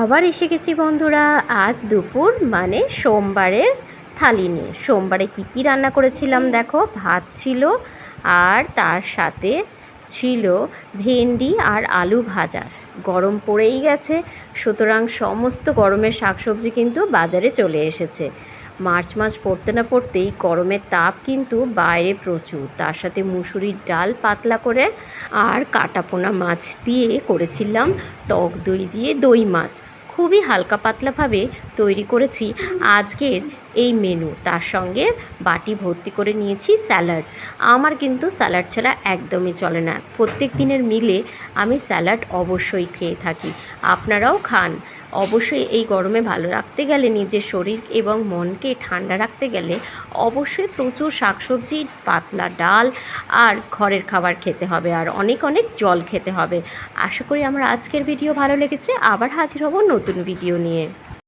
আবার এসে গেছি বন্ধুরা, আজ দুপুর মানে সোমবারের থালি নিয়ে। সোমবারে কি রান্না করেছিলাম দেখো, ভাত ছিল আর তার সাথে ছিল ভেন্ডি আর আলু ভাজা। গরম পড়েই গেছে, সুতরাং সমস্ত গরমের শাকসবজি কিন্তু বাজারে চলে এসেছে। মার্চ মাস পড়তে না পড়তেই গরমের তাপ কিন্তু বাইরে প্রচুর। তার সাথে মুসুরির ডাল পাতলা করে আর কাটাপোনা মাছ দিয়ে করেছিলাম টক দই দিয়ে দই মাছ। খুবই হালকা পাতলাভাবে তৈরি করেছি আজকের এই মেনু। তার সঙ্গে বাটি ভর্তি করে নিয়েছি স্যালাড। আমার কিন্তু স্যালাড ছাড়া একদমই চলে না। প্রত্যেক দিনের মিলে আমি স্যালাড অবশ্যই খেয়ে থাকি, আপনারাও খান। অবশ্যই এই গরমে ভালো রাখতে গেলে, নিজের শরীর এবং মনকে ঠান্ডা রাখতে গেলে অবশ্যই প্রচুর শাকসবজি, পাতলা ডাল আর ঘরের খাবার খেতে হবে, আর অনেক অনেক জল খেতে হবে। আশা করি আমার আজকের ভিডিও ভালো লেগেছে। আবার হাজির হব নতুন ভিডিও নিয়ে।